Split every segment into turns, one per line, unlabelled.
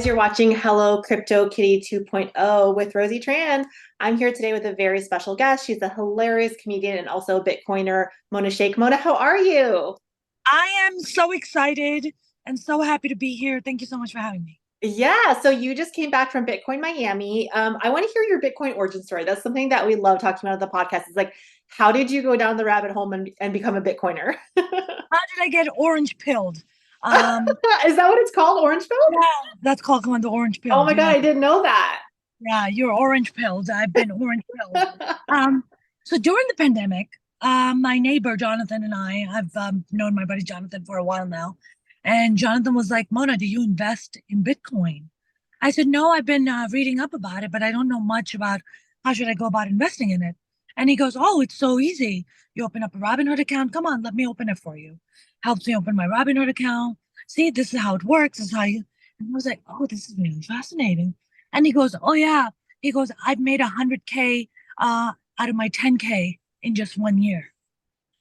guys, you're watching Hello Crypto Kitty 2.0 with Rosie Tran. I'm here today with a very special guest. She's a hilarious comedian and also a Bitcoiner, Mona Shaikh. Mona, how are you?
I am so excited and so happy to be here. Thank you so much for having me.
Yeah, so you just came back from Bitcoin Miami. I want to hear your Bitcoin origin story. That's something that we love talking about on the podcast. It's like, how did you go down the rabbit hole and become a Bitcoiner?
How did I get orange pilled? Um,
Is that what it's called, orange pill?
yeah, that's called going to orange
Oh
pilled.
my God,
Yeah,
I didn't know that.
yeah, you're orange pilled. I've been orange pilled. Um, so during the pandemic, my neighbor Jonathan and I've known my buddy Jonathan for a while now, and Jonathan was like, "Mona, do you invest in Bitcoin?" I said, "No, I've been reading up about it, but I don't know much about how should I go about investing in it." And he goes, "Oh, it's so easy. You open up a Robinhood account. Come on, let me open it for you." Helps me open my Robinhood account. See, this is how it works. This is how you. And I was like, "Oh, this is really fascinating." And he goes, "Oh yeah." He goes, "I've made 100K out of my 10K in just 1 year."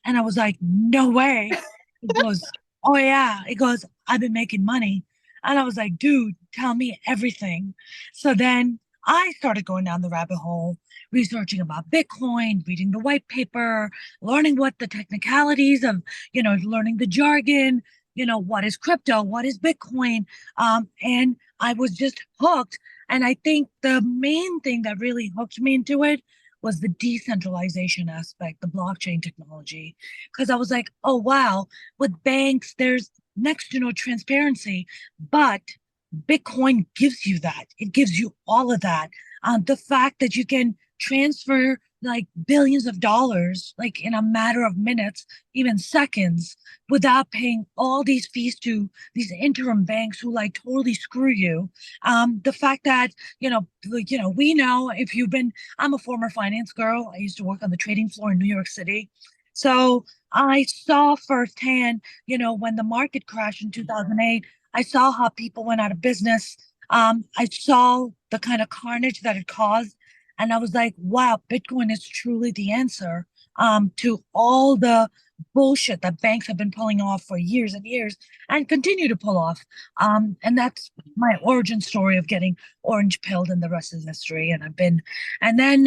And I was like, "No way." He goes, "Oh yeah." He goes, "I've been making money." And I was like, "Dude, tell me everything." So then I started going down the rabbit hole, researching about Bitcoin, reading the white paper, learning what the technicalities of, learning the jargon, what is crypto, what is Bitcoin. And I was just hooked. And I think the main thing that really hooked me into it was the decentralization aspect, the blockchain technology. Because I was like, oh, wow, with banks, there's next to no transparency, but Bitcoin gives you that. It gives you all of that. The fact that you can transfer like billions of dollars, like in a matter of minutes, even seconds, without paying all these fees to these interim banks who like totally screw you. The fact that, we know if you've been, I'm a former finance girl. I used to work on the trading floor in New York City. So I saw firsthand, when the market crashed in 2008, I saw how people went out of business. I saw the kind of carnage that it caused. And I was like, wow, Bitcoin is truly the answer to all the bullshit that banks have been pulling off for years and years and continue to pull off. And that's my origin story of getting orange pilled, and the rest is history. And then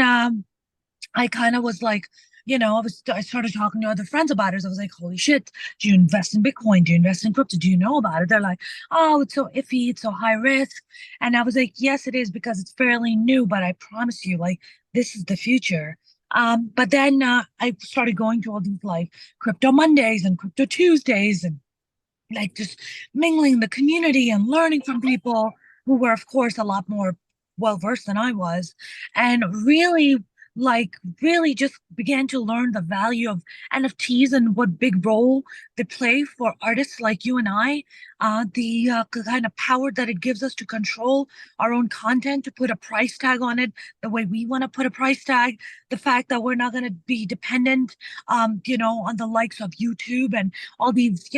I kind of was like, I started talking to other friends about it. So I was like, holy shit, do you invest in Bitcoin? Do you invest in crypto? Do you know about it? They're like, oh, it's so iffy, it's so high risk. And I was like, yes, it is because it's fairly new, but I promise you, like, this is the future. But then I started going to all these like crypto Mondays and crypto Tuesdays and like just mingling the community and learning from people who were, of course, a lot more well versed than I was, and really just began to learn the value of NFTs and what big role they play for artists like you and I. The kind of power that it gives us to control our own content, to put a price tag on it the way we want to put a price tag. The fact that we're not going to be dependent, on the likes of YouTube and all these,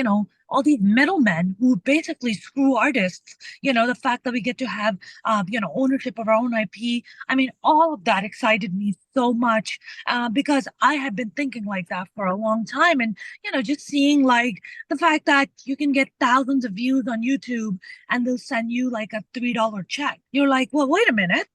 all these middlemen who basically screw artists. The fact that we get to have, ownership of our own IP. I mean, all of that excited me so much because I had been thinking like that for a long time. And, just seeing like the fact that you can get thousands of views on YouTube and they'll send you like a $3 check. You're like, well, wait a minute.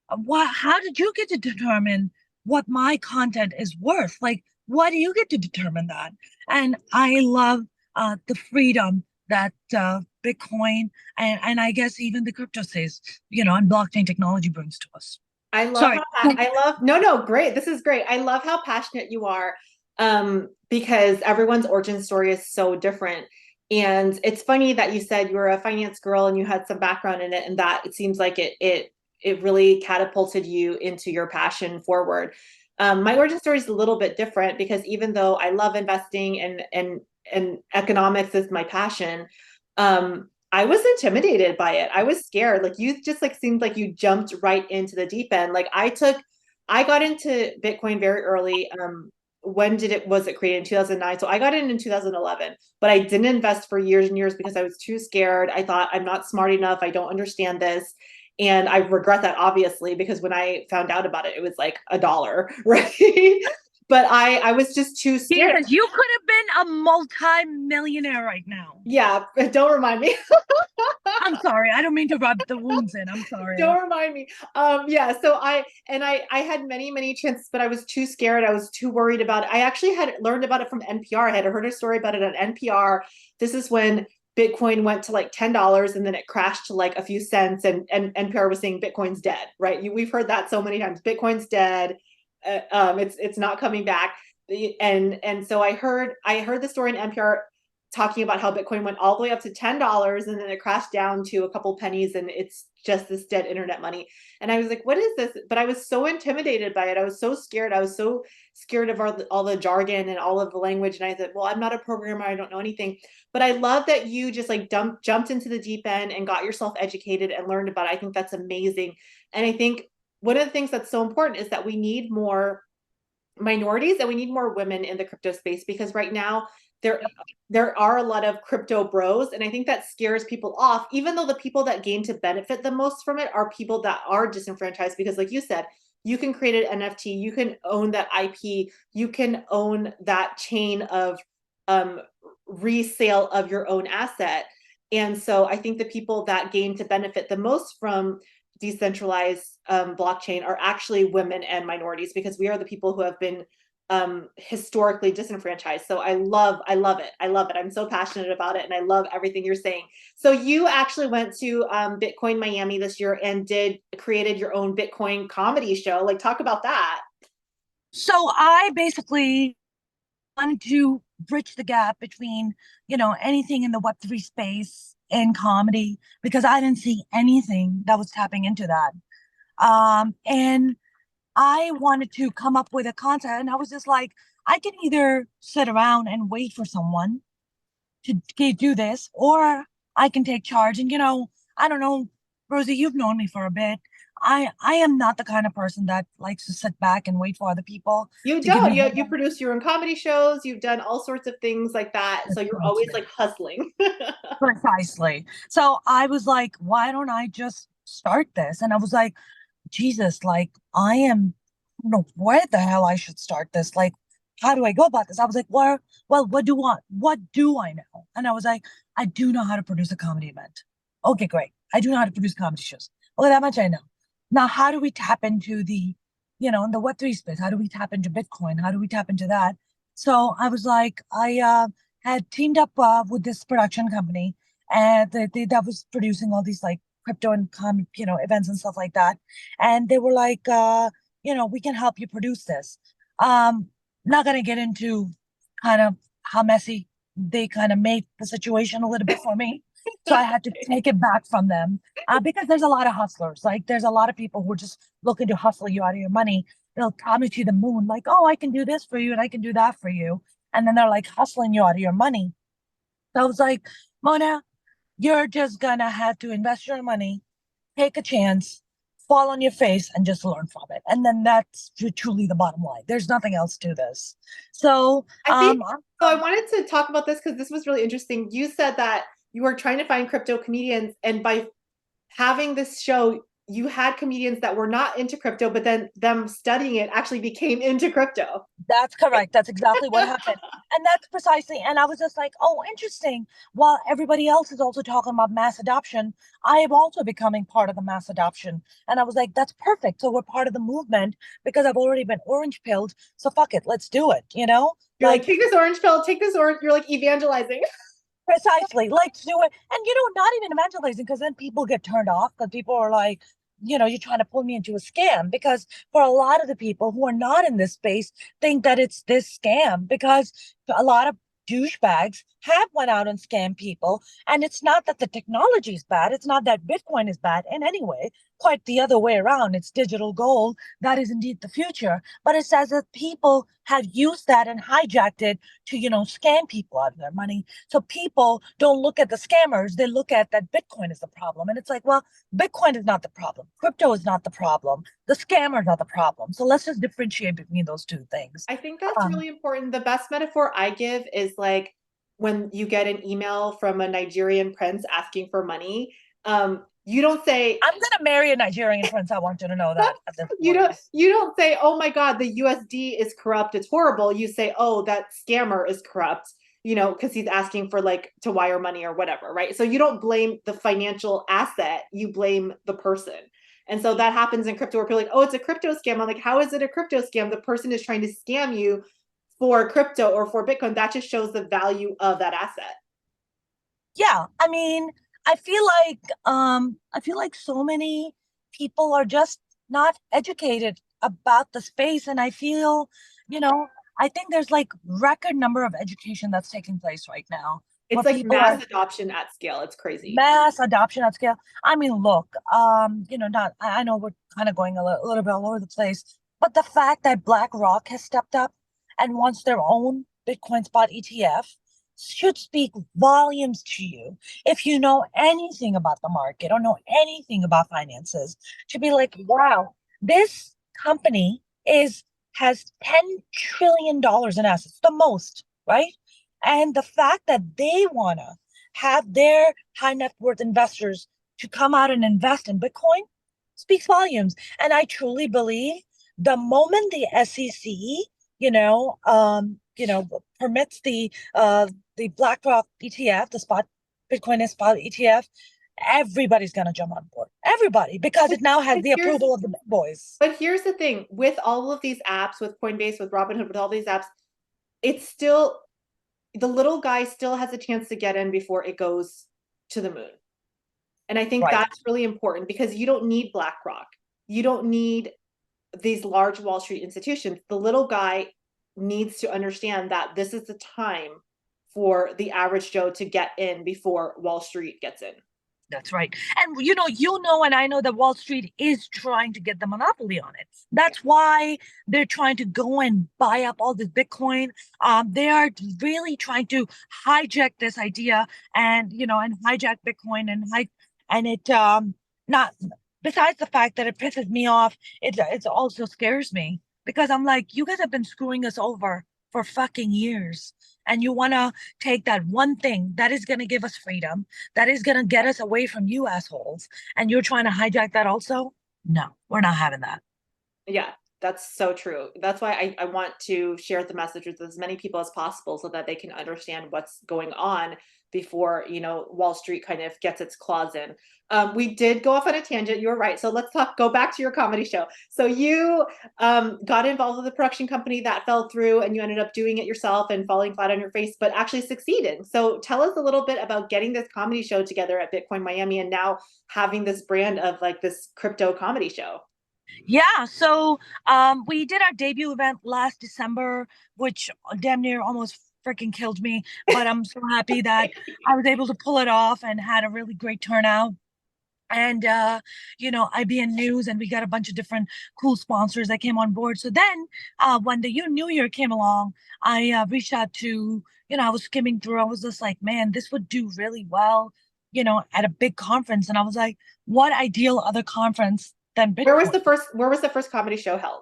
How did you get to determine what my content is worth? Like, why do you get to determine that? And I love the freedom that Bitcoin and I guess even the crypto space, and blockchain technology brings to us.
I love
Sorry.
how I love no, great. This is great. I love how passionate you are, because everyone's origin story is so different. And it's funny that you said you were a finance girl and you had some background in it, and that it seems like it really catapulted you into your passion forward. My origin story is a little bit different because even though I love investing and economics is my passion, I was intimidated by it. I was scared. Like you just like seemed like you jumped right into the deep end. I got into Bitcoin very early. When was it created? In 2009. So I got in 2011, but I didn't invest for years and years because I was too scared. I thought I'm not smart enough. I don't understand this. And I regret that obviously because when I found out about it, it was like $1, right? but I was just too scared.
Jesus, you could have been a multi-millionaire right now.
Yeah, don't remind me.
I'm sorry. I don't mean to rub the wounds in. I'm sorry.
Don't remind me. Yeah, so I had many, many chances, but I was too scared. I was too worried about it. I actually had learned about it from NPR. I had heard a story about it on NPR. This is when Bitcoin went to like $10 and then it crashed to like a few cents, and NPR was saying Bitcoin's dead, right? We've heard that so many times. Bitcoin's dead. It's not coming back. And so I heard the story in NPR talking about how Bitcoin went all the way up to $10 and then it crashed down to a couple pennies and it's just this dead internet money. And I was like, what is this? But I was so intimidated by it. I was so scared. I was so scared of all the jargon and all of the language. And I said, well, I'm not a programmer. I don't know anything. But I love that you just like jumped into the deep end and got yourself educated and learned about it. I think that's amazing. And I think one of the things that's so important is that we need more minorities and we need more women in the crypto space, because right now there there are a lot of crypto bros, and I think that scares people off, even though the people that gain to benefit the most from it are people that are disenfranchised, because like you said, you can create an NFT, you can own that IP, you can own that chain of um resale of your own asset. And so I think the people that gain to benefit the most from decentralized blockchain are actually women and minorities, because we are the people who have been historically disenfranchised. So I love it. I love it. I'm so passionate about it, and I love everything you're saying. So you actually went to Bitcoin Miami this year and created your own Bitcoin comedy show. Like, talk about that.
So I basically wanted to bridge the gap between, anything in the Web3 space and comedy, because I didn't see anything that was tapping into that. And I wanted to come up with a concept, and I was just like, I can either sit around and wait for someone to do this, or I can take charge. And I don't know, Rosie, you've known me for a bit. I am not the kind of person that likes to sit back and wait for other people
You
to give
don't.
me
You produce your own comedy shows. You've done all sorts of things like that. So you're always
precisely.
like hustling.
Precisely. So I was like, why don't I just start this? And I was like, Jesus, like I don't know where the hell I should start this. Like, how do I go about this? I was like, well, what do I know? And I was like, I do know how to produce a comedy event. Okay, great. I do know how to produce comedy shows. Okay, that much I know. Now, how do we tap into in the Web3 space? How do we tap into Bitcoin? How do we tap into that? So I was like, I had teamed up with this production company, and that was producing all these like crypto and events and stuff like that. And they were like, we can help you produce this. Not going to get into kind of how messy they kind of made the situation a little bit for me. So I had to take it back from them, because there's a lot of hustlers. Like, there's a lot of people who are just looking to hustle you out of your money. They'll promise you the moon, like, oh, I can do this for you and I can do that for you. And then they're like hustling you out of your money. So I was like, Mona, you're just gonna have to invest your money, take a chance, fall on your face, and just learn from it. And then that's truly the bottom line. There's nothing else to this. So,
I think so. I wanted to talk about this because this was really interesting. You said that you were trying to find crypto comedians, and by having this show, you had comedians that were not into crypto, but then them studying it actually became into crypto.
that's correct. That's exactly what happened. And that's precisely, and I was just like, oh, interesting. While everybody else is also talking about mass adoption, I am also becoming part of the mass adoption. And I was like, that's perfect. So we're part of the movement because I've already been orange pilled. So fuck it, let's do it.
You're like,
Like,
take this orange pill, take this orange. You're like evangelizing.
precisely, let's do it. And not even evangelizing, because then people get turned off, because people are like, you're trying to pull me into a scam. Because for a lot of the people who are not in this space think that it's this scam, because a lot of douchebags have went out and scammed people. And it's not that the technology is bad. It's not that Bitcoin is bad in any way. Quite the other way around. It's digital gold. That is indeed the future. But it's as if people have used that and hijacked it to, scam people out of their money. So people don't look at the scammers. They look at that Bitcoin is the problem. And it's like, well, Bitcoin is not the problem. Crypto is not the problem. The scammers are the problem. So let's just differentiate between those two things.
I think that's
Um,
really important. The best metaphor I give is like when you get an email from a Nigerian prince asking for money. You don't say,
I'm gonna marry a Nigerian prince. I want you to know that at this
you
point.
don't you don't say, oh my god, the USD is corrupt, it's horrible. You say, oh, that scammer is corrupt, because he's asking for like to wire money or whatever, right? So you don't blame the financial asset, you blame the person. And so that happens in crypto where people are like, oh, it's a crypto scam. I'm like, how is it a crypto scam? The person is trying to scam you for crypto or for Bitcoin. That just shows the value of that asset.
Yeah, I mean, I feel like so many people are just not educated about the space, and I feel, you know, I think there's like record number of education that's taking place right now where
It's like
people are
mass adoption at scale. It's crazy.
mass adoption at scale. I mean, look, not I know we're kind of going a little bit all over the place, but the fact that BlackRock has stepped up and wants their own Bitcoin spot ETF should speak volumes to you. If you know anything about the market or know anything about finances, to be like, wow, this company is has $10 trillion in assets, the most, right? And the fact that they wanna have their high net worth investors to come out and invest in Bitcoin speaks volumes. And I truly believe the moment the SEC, permits the BlackRock ETF, the spot Bitcoin is spot ETF, everybody's gonna jump on board. Everybody, because
But,
it now has
but
the
here's
approval of the big boys.
but here's the thing with all of these apps, with Coinbase, with Robinhood, with all these apps, it's still the little guy still has a chance to get in before it goes to the moon. And I think
Right.
that's really important because you don't need BlackRock. You don't need these large Wall Street institutions. The little guy needs to understand that this is the time for the average Joe to get in before Wall Street gets in.
That's right. And and I know that Wall Street is trying to get the monopoly on it.
Yeah.
That's why they're trying to go and buy up all this Bitcoin. They are really trying to hijack this idea and hijack Bitcoin and it not besides the fact that it pisses me off, it also scares me because I'm like, you guys have been screwing us over for fucking years. And you want to take that one thing that is going to give us freedom, that is going to get us away from you assholes. And you're trying to hijack that also? No, we're not having that.
Yeah, that's so true. That's why I want to share the message with as many people as possible so that they can understand what's going on before, Wall Street kind of gets its claws in. We did go off on a tangent. You're right. So let's go back to your comedy show. So you got involved with a production company that fell through and you ended up doing it yourself and falling flat on your face, but actually succeeding. So tell us a little bit about getting this comedy show together at Bitcoin Miami and now having this brand of like this crypto comedy show.
Yeah, so we did our debut event last December, which damn near almost freaking killed me. But I'm so happy that I was able to pull it off and had a really great turnout. And IBN News, and we got a bunch of different cool sponsors that came on board. So then, when the New Year came along, I reached out to, I was skimming through. I was just like, man, this would do really well, at a big conference. And I was like, what ideal other conference than Bitcoin?
Where was the first comedy show held?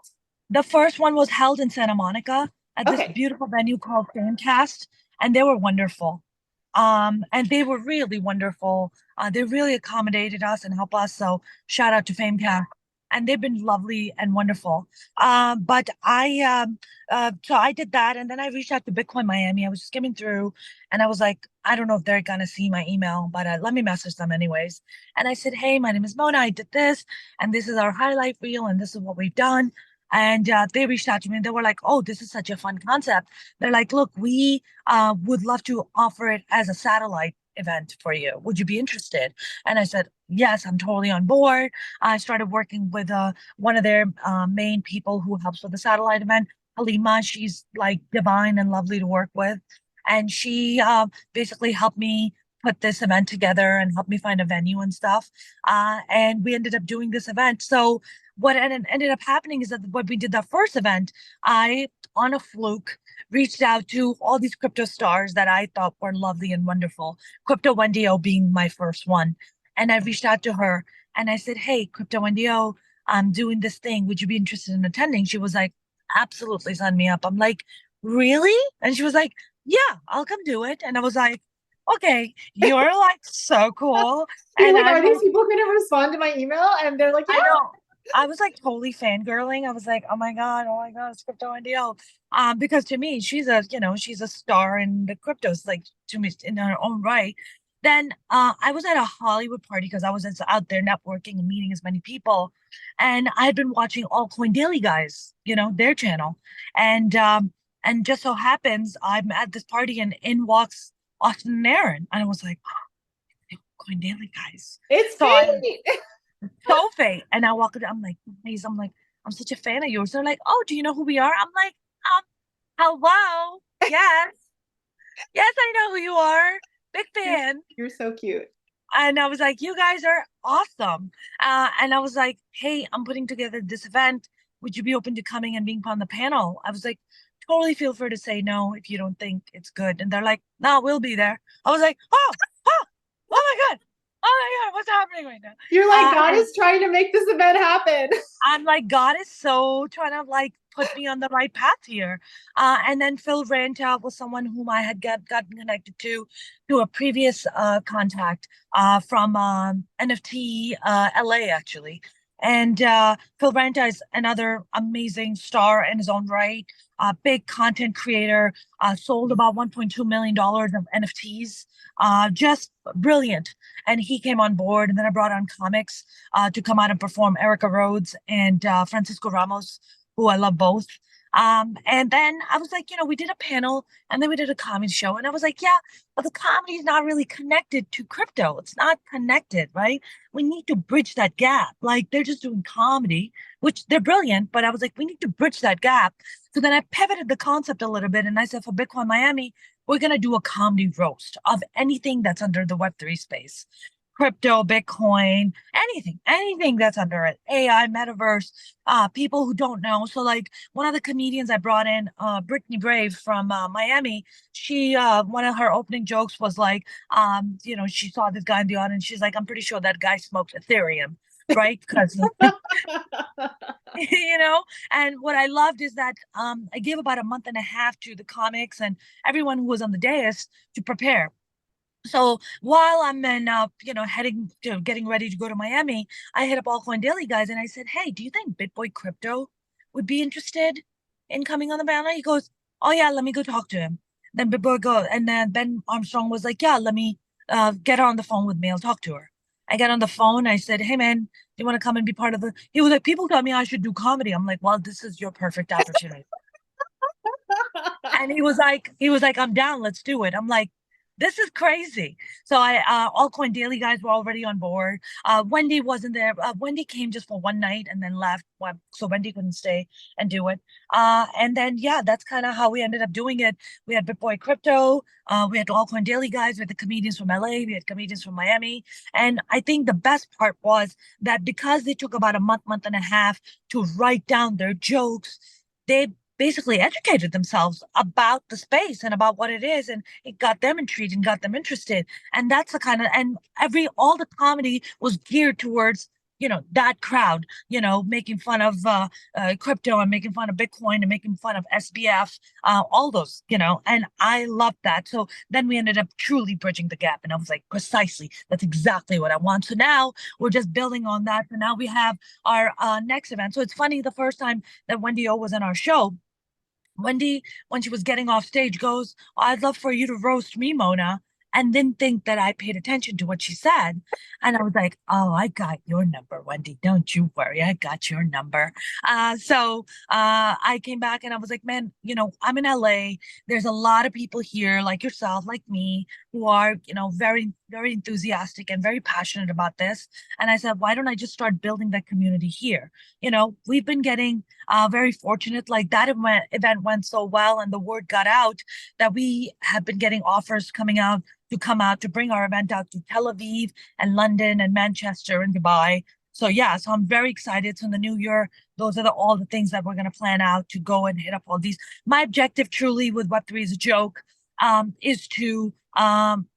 The first one was held in Santa Monica at this
Okay.
beautiful venue called Famecast, and they were wonderful. And they were really wonderful. They really accommodated us and helped us. So shout out to Famecast. And they've been lovely and wonderful. So I did that, and then I reached out to Bitcoin Miami. I was skimming through, and I was like, I don't know if they're gonna see my email, but let me message them anyways. And I said, hey, my name is Mona. I did this, and this is our highlight reel, and this is what we've done. And they reached out to me, and they were like, oh, this is such a fun concept. They're like, look, we would love to offer it as a satellite event for you. Would you be interested? And I said, yes, I'm totally on board. I started working with one of their main people who helps with the satellite event, Halima. She's like divine and lovely to work with. And she basically helped me put this event together and helped me find a venue and stuff. And we ended up doing this event. So what ended up happening is that when we did the first event, I, on a fluke, reached out to all these crypto stars that I thought were lovely and wonderful. Crypto Wendy O being my first one. And I reached out to her and I said, hey, Crypto Wendy O, I'm doing this thing. Would you be interested in attending? She was like, absolutely, sign me up. I'm like, really? And she was like, yeah, I'll come do it. And I was like, okay, you're like so cool.
You're
And
like,
I'm
are these
like,
people going to respond to my email? And they're like, yeah.
I know. I was like totally fangirling. I was like, oh my God, it's crypto NDO. Because to me, she's a star in the cryptos, like to me in her own right. Then I was at a Hollywood party because I was just out there networking and meeting as many people. And I had been watching Altcoin Daily Guys, their channel. And just so happens I'm at this party and in walks Austin and Aaron. And I was like, oh, Altcoin Daily Guys.
It's
So I
fate.
so fake. And I walk in, I'm like, please, I'm like, I'm such a fan of yours. They're like, oh, do you know who we are? I'm like, um, hello. Yes. Yes, I know who you are. Big
You're,
fan.
you're so cute.
And I was like, you guys are awesome. And I was like, hey, I'm putting together this event. Would you be open to coming and being on the panel? I was like, totally feel free to say no if you don't think it's good. And they're like, no, we'll be there. I was like, oh my God. Oh my God, what's happening right now?
You're like, God
And
is trying to make this event happen.
I'm like, God is so trying to like put me on the right path here. And then Phil Ranta was someone whom I had gotten connected to a previous contact from NFT LA actually. And Phil Ranta is another amazing star in his own right, big content creator, sold about $1.2 million of NFTs, just brilliant. And he came on board, and then I brought on comics to come out and perform Erica Rhodes and Francisco Ramos, who I love both. And then I was like, we did a panel and then we did a comedy show. And I was like, yeah, but the comedy is not really connected to crypto. It's not connected, right? We need to bridge that gap. Like they're just doing comedy, which they're brilliant, but I was like, we need to bridge that gap. So then I pivoted the concept a little bit and I said, for Bitcoin Miami, we're going to do a comedy roast of anything that's under the Web3 space, crypto, Bitcoin, anything that's under it, AI, metaverse, people who don't know. So like one of the comedians I brought in, Brittany Brave from Miami, she one of her opening jokes was like, she saw this guy in the audience. She's like, I'm pretty sure that guy smoked Ethereum, right? Because you know and what I loved is that I gave about a month and a half to the comics and everyone who was on the dais to prepare. So while I'm in, heading to getting ready to go to Miami, I hit up Allcoin Daily guys and I said, "Hey, do you think BitBoy Crypto would be interested in coming on the banner?" He goes, "Oh yeah, let me go talk to him." Then BitBoy goes, and then Ben Armstrong was like, "Yeah, let me get her on the phone with me. I'll talk to her." I get on the phone. I said, "Hey man, do you want to come and be part of the?" He was like, "People tell me I should do comedy." I'm like, "Well, this is your perfect opportunity." And he was like, I'm down, let's do it. I'm like, this is crazy. So Allcoin Daily guys were already on board. Wendy wasn't there. Wendy came just for one night and then left. So Wendy couldn't stay and do it. And then, yeah, that's kind of how we ended up doing it. We had BitBoy Crypto. We had Allcoin Daily guys. We had the comedians from LA. We had comedians from Miami. And I think the best part was that because they took about a month and a half to write down their jokes, they basically educated themselves about the space and about what it is, and it got them intrigued and got them interested. And that's the kind of and every all the comedy was geared towards that crowd, making fun of crypto and making fun of Bitcoin and making fun of SBF, all those, and I loved that. So then we ended up truly bridging the gap, and I was like, precisely, that's exactly what I want. So now we're just building on that, and now we have our next event. So it's funny, the first time that Wendy O was in our show, Wendy, when she was getting off stage, goes, I'd love for you to roast me, Mona. And didn't think that I paid attention to what she said. And I was like, oh, I got your number, Wendy. Don't you worry. I got your number. So I came back and I was like, man, I'm in LA. There's a lot of people here like yourself, like me, who are, very, very enthusiastic and very passionate about this. And I said, why don't I just start building that community here? We've been getting very fortunate. Like that event went so well and the word got out that we have been getting offers come out to bring our event out to Tel Aviv and London and Manchester and Dubai. So yeah, so I'm very excited. So in the new year, those are all the things that we're going to plan out to go and hit up all these. My objective truly with Web3 is a joke, is to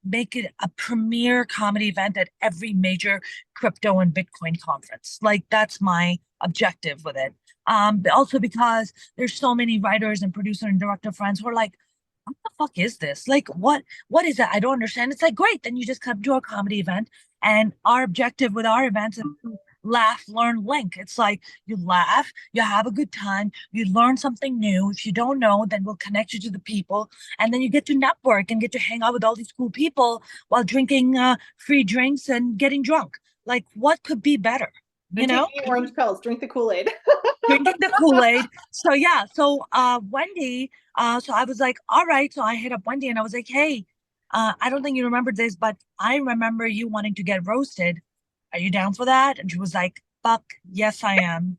make it a premier comedy event at every major crypto and Bitcoin conference. Like that's my objective with it. But also because there's so many writers and producer and director friends who are like, the fuck is this? Like, what is that? I don't understand. It's like, great, then you just come to our comedy event. And our objective with our events is to laugh, learn, link. It's like you laugh, you have a good time, you learn something new. If you don't know, then we'll connect you to the people, and then you get to network and get to hang out with all these cool people while drinking free drinks and getting drunk. Like, what could be better? You
And
know?
taking orange pills, drink the Kool-Aid.
Drinking the Kool-Aid. So yeah, so Wendy, so I was like, all right. So I hit up Wendy and I was like, hey, I don't think you remember this, but I remember you wanting to get roasted. Are you down for that? And she was like, fuck, yes, I am.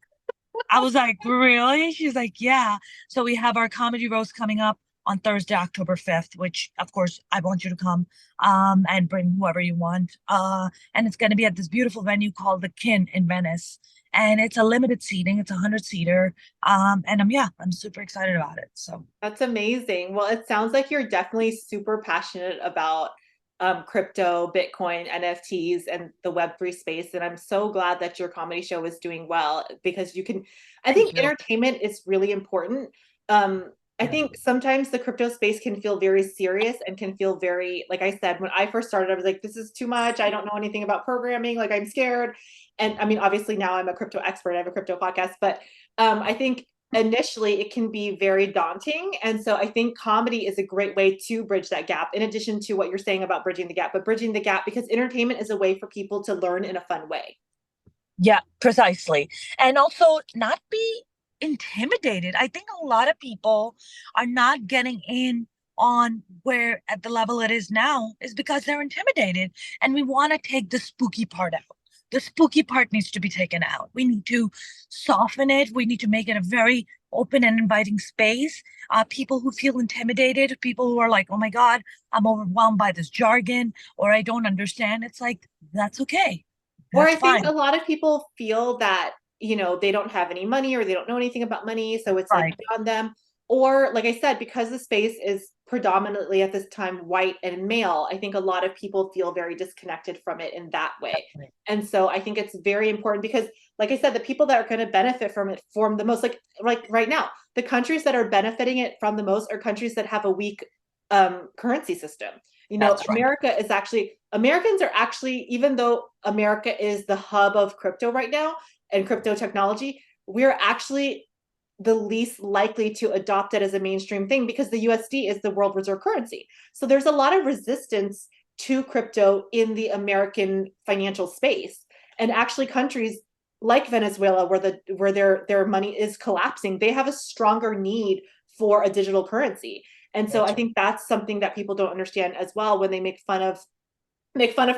I was like, really? She's like, yeah. So we have our comedy roast coming up on Thursday, October 5th, which of course I want you to come and bring whoever you want. And it's going to be at this beautiful venue called The Kin in Venice. And it's a limited seating, it's a 100-seater. And yeah, I'm super excited about it. So
That's amazing. Well, it sounds like you're definitely super passionate about crypto, Bitcoin, NFTs, and the Web3 space. And I'm so glad that your comedy show is doing well because you can, I
thank
think
you.
entertainment is really important. Um, I
Yeah.
think sometimes the crypto space can feel very serious and can feel very, like I said, when I first started, I was like, this is too much. I don't know anything about programming. Like, I'm scared. And I mean, obviously now I'm a crypto expert. I have a crypto podcast, but I think initially it can be very daunting. And so I think comedy is a great way to bridge that gap, in addition to what you're saying about bridging the gap, but bridging the gap because entertainment is a way for people to learn in a fun way.
Yeah, precisely. And also not be intimidated. I think a lot of people are not getting in on where at the level it is now is because they're intimidated. And we want to take the spooky part out. The spooky part needs to be taken out. We need to soften it. We need to make it a very open and inviting space. People who feel intimidated, people who are like, oh my God, I'm overwhelmed by this jargon or I don't understand. It's like, that's okay.
Or
That's
I think a
fine.
lot of people feel that, they don't have any money or they don't know anything about money. So it's like
Right.
beyond them. Or, like I said, because the space is predominantly at this time white and male, I think a lot of people feel very disconnected from it in that way.
Definitely.
And so I think it's very important because, like I said, the people that are going to benefit from it form the most, like right now, the countries that are benefiting it from the most are countries that have a weak currency system.
That's right.
Americans are actually, even though America is the hub of crypto right now and crypto technology, we're actually the least likely to adopt it as a mainstream thing because the USD is the world reserve currency. So there's a lot of resistance to crypto in the American financial space. And actually countries like Venezuela where their money is collapsing, they have a stronger need for a digital currency. And so I
That's right.
think that's something that people don't understand as well when they make fun of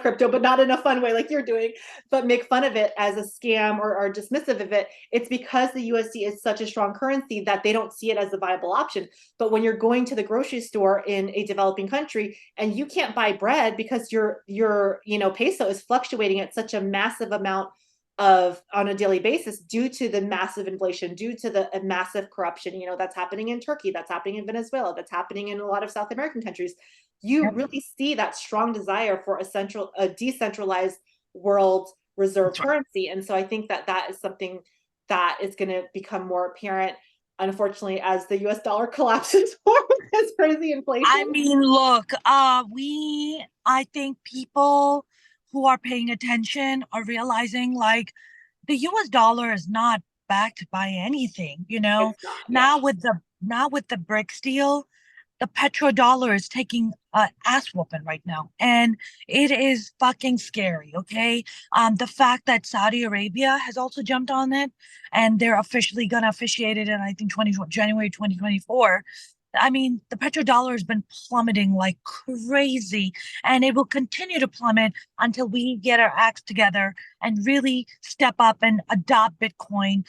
crypto, but not in a fun way like you're doing, but make fun of it as a scam or dismissive of it. It's because the USD is such a strong currency that they don't see it as a viable option. But when you're going to the grocery store in a developing country and you can't buy bread because your peso is fluctuating at such a massive amount of on a daily basis due to the massive inflation, due to the massive corruption, that's happening in Turkey, that's happening in Venezuela, that's happening in a lot of South American countries. You
Yep.
really see that strong desire for a decentralized world reserve
That's right.
currency. And so I think that that is something that is going to become more apparent, unfortunately, as the US dollar collapses for this crazy inflation.
I mean, look, I think people who are paying attention are realizing like the US dollar is not backed by anything, you know.
It's not, yeah.
Now with the BRICS deal, the petrodollar is taking ass whooping right now, and it is fucking scary. Okay, the fact that Saudi Arabia has also jumped on it, and they're officially gonna officiate it in I think January 2024. I mean, the petrodollar has been plummeting like crazy, and it will continue to plummet until we get our acts together and really step up and adopt Bitcoin.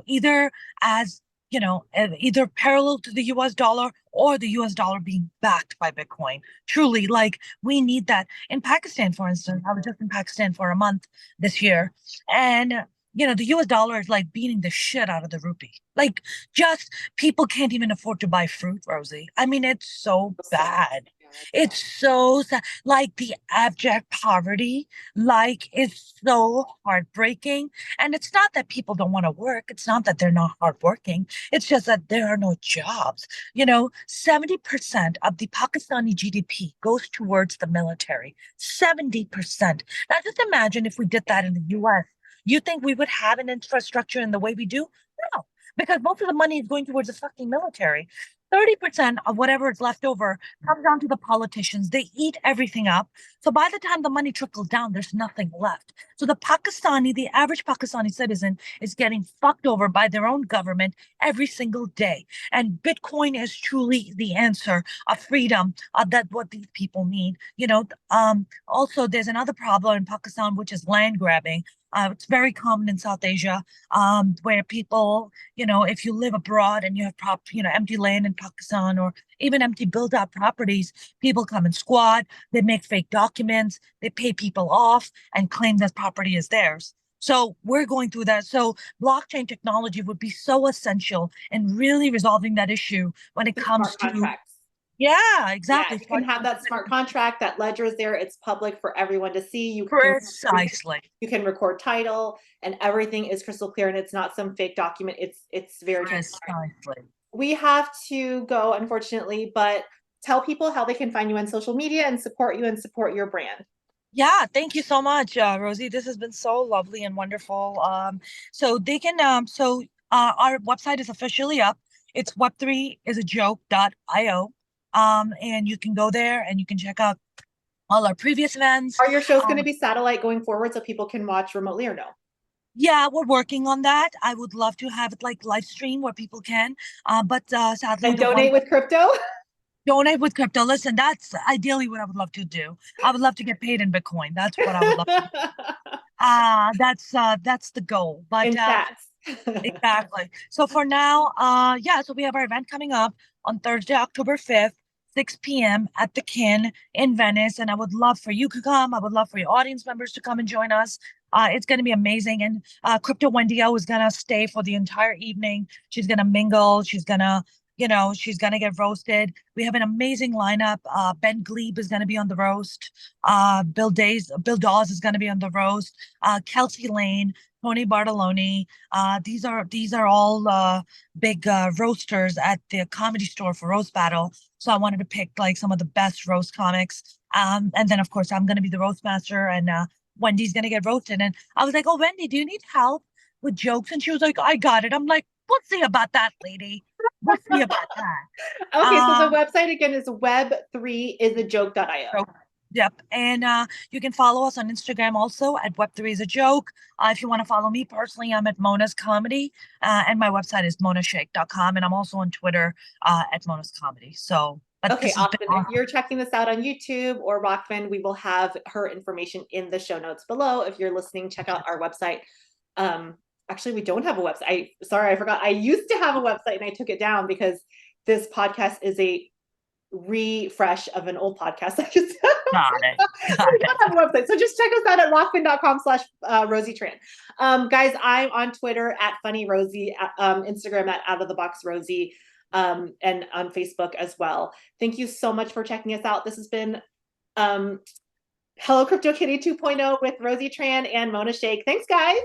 Either as either parallel to the US dollar or the US dollar being backed by Bitcoin. Truly, like we need that. In Pakistan, for instance, I was just in Pakistan for a month this year, and the US dollar is like beating the shit out of the rupee. Like, just people can't even afford to buy fruit, Rosie. I mean, it's so
So sad.
bad. It's so sad. Like the abject poverty, like it's so heartbreaking. And it's not that people don't want to work. It's not that they're not hardworking. It's just that there are no jobs. 70% of the Pakistani GDP goes towards the military. 70%. Now just imagine if we did that in the US. You think we would have an infrastructure in the way we do? No, because most of the money is going towards the fucking military. 30% of whatever is left over comes down to the politicians. They eat everything up. So by the time the money trickles down, there's nothing left. So the average Pakistani citizen is getting fucked over by their own government every single day. And Bitcoin is truly the answer of freedom that what these people need. Also, there's another problem in Pakistan, which is land grabbing. It's very common in South Asia, where people, if you live abroad and you have empty land in Pakistan or even empty built out properties, people come and squat, they make fake documents, they pay people off and claim that property is theirs. So we're going through that. So blockchain technology would be so essential in really resolving that issue when it
The
comes
smart
to,
contracts.
yeah,
Yeah,
exactly.
you can have that smart contract, that ledger is there, it's public for everyone to see.
Precisely.
You can record title and everything is crystal clear and it's not some fake document. It's very transparent.
Precisely.
We have to go, unfortunately, but tell people how they can find you on social media and support you and support your brand.
Yeah, thank you so much, Rosie. This has been so lovely and wonderful. So they can our website is officially up. It's web3isajoke.io. And you can go there and you can check out all our previous events.
Are your shows going to
Um,
be satellite going forward so people can watch remotely or no?
yeah, we're working on that. I would love to have it like live stream where people can. But sadly,
And
the one
donate with crypto?
donate with crypto. Listen, that's ideally what I would love to do. I would love to get paid in Bitcoin. That's what I would love to do. That's the goal. But
In chats.
exactly. So for now, yeah, so we have our event coming up on Thursday, October 5th, 6 p.m. at the Kin in Venice. And I would love for you to come. I would love for your audience members to come and join us. It's going to be amazing. And Crypto Wendy O is going to stay for the entire evening. She's going to mingle. She's going to get roasted. We have an amazing lineup. Ben Glebe is going to be on the roast. Bill Dawes is going to be on the roast. Kelsey Lane, Tony Bartoloni. These are all big roasters at the Comedy Store for roast battle. So I wanted to pick like some of the best roast comics. And then of course I'm going to be the roast master, and Wendy's going to get roasted. And I was like, "Oh, Wendy, do you need help with jokes?" And she was like, "I got it." I'm like, "We'll see about that, lady. We'll see about that."
Okay, so the website again is web3isajoke.io.
So, yep. And you can follow us on Instagram also at Web3 is a joke. If you want to follow me personally, I'm at Mona's Comedy. And my website is monashaikh.com. And I'm also on Twitter at Mona's Comedy. So, but
Okay,
this has been
Austin, if
awesome.
you're checking this out on YouTube or Rockman, we will have her information in the show notes below. If you're listening, check out our website. Actually, we don't have a website. Sorry, I forgot. I used to have a website and I took it down because this podcast is a refresh of an old podcast. I just
Got it.
so we don't have a website. So just check us out at rockman.com/Rosie Tran. Guys, I'm on Twitter at Funny Rosie, Instagram at Out of the Box Rosie, and on Facebook as well. Thank you so much for checking us out. This has been Hello Crypto Kitty 2.0 with Rosie Tran and Mona Shaikh. Thanks, guys.